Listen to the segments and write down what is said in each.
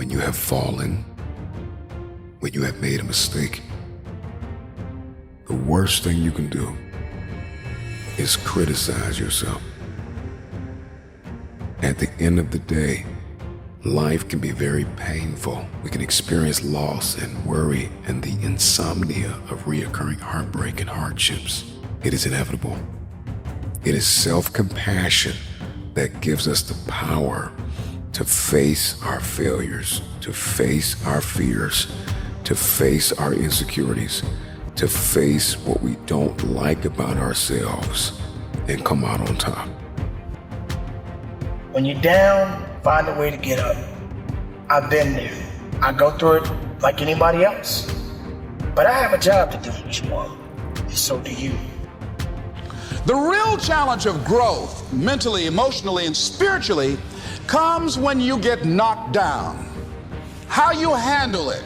when you have fallen, when you have made a mistake, the worst thing you can do is criticize yourself. At the end of the day, life can be very painful. We can experience loss and worry and the insomnia of reoccurring heartbreak and hardships. It is inevitable. It is self-compassion that gives us the power to face our failures, to face our fears, to face our insecurities, to face what we don't like about ourselves and come out on top. When you're down, find a way to get up. I've been there. I go through it like anybody else. But I have a job to do each month, and so do you. The real challenge of growth, mentally, emotionally, and spiritually, comes when you get knocked down. How you handle it,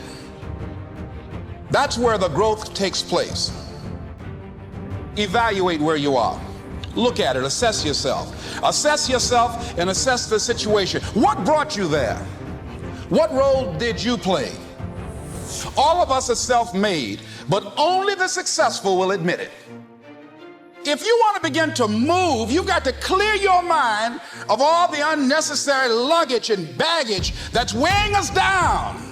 that's where the growth takes place. Evaluate where you are. Look at it, assess yourself. Assess yourself and assess the situation. What brought you there? What role did you play? All of us are self-made, but only the successful will admit it. If you want to begin to move, you've got to clear your mind of all the unnecessary luggage and baggage that's weighing us down.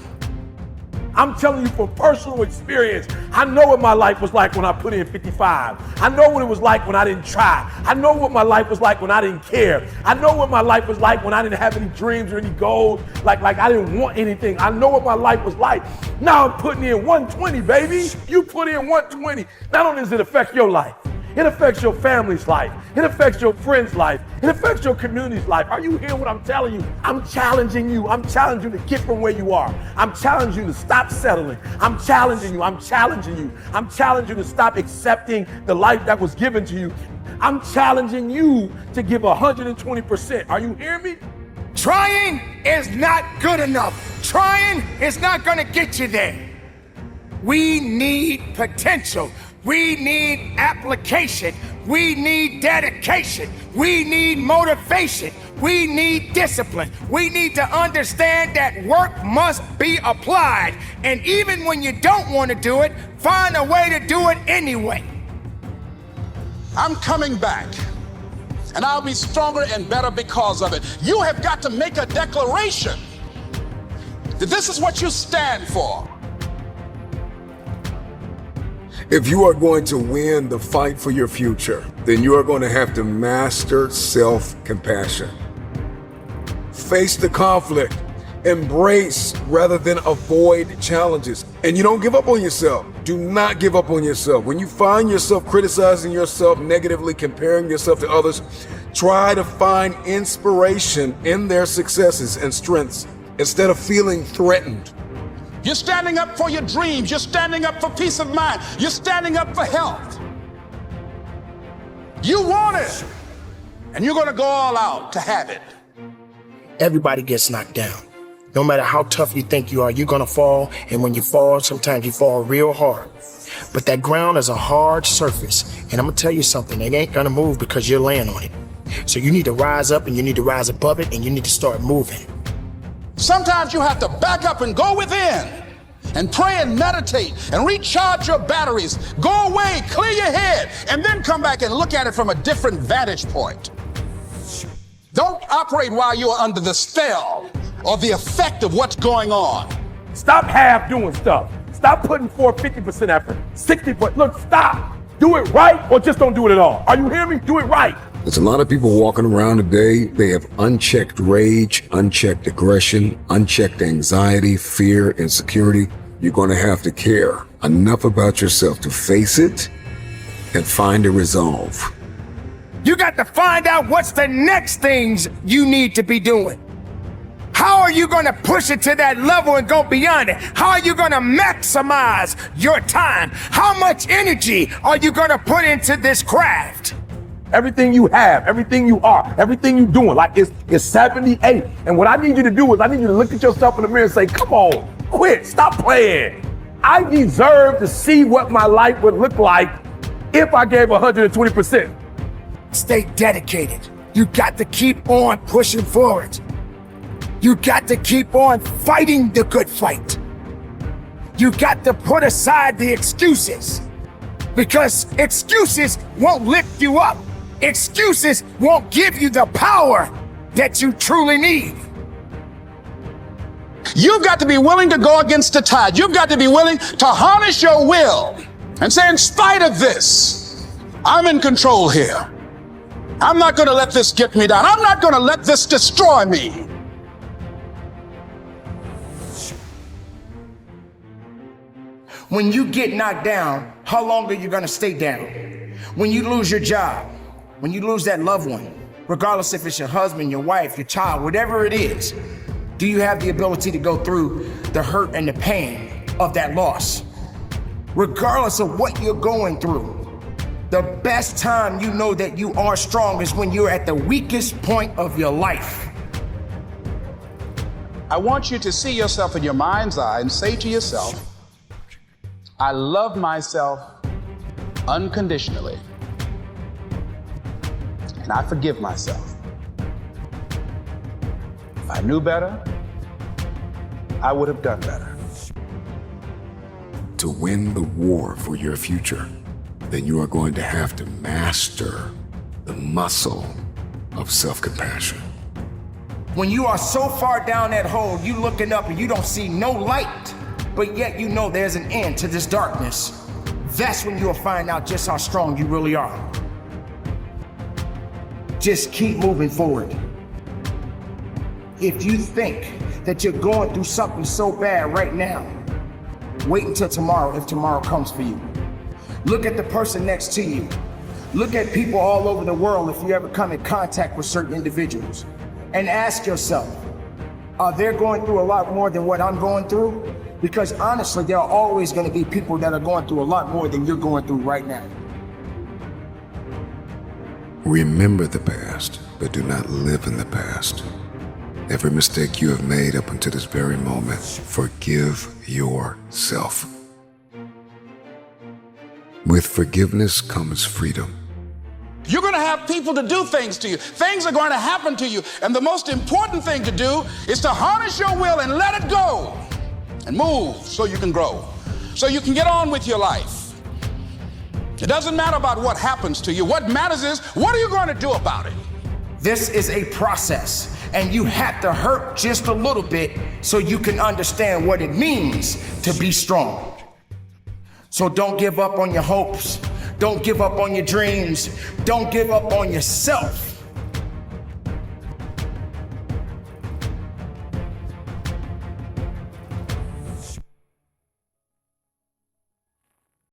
I'm telling you from personal experience, I know what my life was like when I put in 55. I know what it was like when I didn't try. I know what my life was like when I didn't care. I know what my life was like when I didn't have any dreams or any goals, like I didn't want anything. I know what my life was like. Now I'm putting in 120, baby. You put in 120. Not only does it affect your life, it affects your family's life. It affects your friend's life. It affects your community's life. Are you hearing what I'm telling you? I'm challenging you. I'm challenging you to get from where you are. I'm challenging you to stop settling. I'm challenging you. I'm challenging you. I'm challenging you to stop accepting the life that was given to you. I'm challenging you to give 120%. Are you hearing me? Trying is not good enough. Trying is not gonna get you there. We need potential. We need application. We need dedication. We need motivation. We need discipline. We need to understand that work must be applied. And even when you don't want to do it, find a way to do it anyway. I'm coming back, and I'll be stronger and better because of it. You have got to make a declaration that this is what you stand for. If you are going to win the fight for your future, then you are going to have to master self-compassion. Face the conflict, embrace rather than avoid challenges. And you don't give up on yourself. Do not give up on yourself. When you find yourself criticizing yourself negatively, comparing yourself to others, try to find inspiration in their successes and strengths instead of feeling threatened. You're standing up for your dreams. You're standing up for peace of mind. You're standing up for health. You want it, and you're going to go all out to have it. Everybody gets knocked down. No matter how tough you think you are, you're gonna fall. And when you fall, sometimes you fall real hard. But that ground is a hard surface. And I'm gonna tell you something, it ain't gonna move because you're laying on it. So you need to rise up and you need to rise above it and you need to start moving. Sometimes you have to back up and go within and pray and meditate and recharge your batteries. Go away, clear your head, and then come back and look at it from a different vantage point. Don't operate while you are under the spell or the effect of what's going on. Stop half doing stuff. Stop putting forth 50% effort, 60%. Look, stop. Do it right or just don't do it at all. Are you hearing me? Do it right. There's a lot of people walking around today. They have unchecked rage, unchecked aggression, unchecked anxiety, fear, insecurity. You're going to have to care enough about yourself to face it and find a resolve. You got to find out what's the next things you need to be doing. How are you going to push it to that level and go beyond it? How are you going to maximize your time? How much energy are you going to put into this craft? Everything you have, everything you are, everything you're doing, like it's 78. And what I need you to do is I need you to look at yourself in the mirror and say, come on, quit, stop playing. I deserve to see what my life would look like if I gave 120%. Stay dedicated. You got to keep on pushing forward. You got to keep on fighting the good fight. You got to put aside the excuses, because excuses won't lift you up. Excuses won't give you the power that you truly need. You've got to be willing to go against the tide. You've got to be willing to harness your will and say, in spite of this, I'm in control here. I'm not going to let this get me down. I'm not going to let this destroy me. When you get knocked down, how long are you going to stay down? When you lose your job, when you lose that loved one, regardless if it's your husband, your wife, your child, whatever it is, do you have the ability to go through the hurt and the pain of that loss? Regardless of what you're going through, the best time you know that you are strong is when you're at the weakest point of your life. I want you to see yourself in your mind's eye and say to yourself, I love myself unconditionally, and I forgive myself. If I knew better, I would have done better. To win the war for your future, then you are going to have to master the muscle of self-compassion. When you are so far down that hole, you looking up and you don't see no light, but yet you know there's an end to this darkness, that's when you'll find out just how strong you really are. Just keep moving forward. If you think that you're going through something so bad right now, wait until tomorrow if tomorrow comes for you. Look at the person next to you. Look at people all over the world if you ever come in contact with certain individuals. And ask yourself, are they going through a lot more than what I'm going through? Because honestly, there are always going to be people that are going through a lot more than you're going through right now. Remember the past, but do not live in the past. Every mistake you have made up until this very moment, forgive yourself. With forgiveness comes freedom. You're going to have people to do things to you. Things are going to happen to you. And the most important thing to do is to harness your will and let it go and move so you can grow, so you can get on with your life. It doesn't matter about what happens to you. What matters is, what are you going to do about it? This is a process, and you have to hurt just a little bit so you can understand what it means to be strong. So don't give up on your hopes. Don't give up on your dreams. Don't give up on yourself.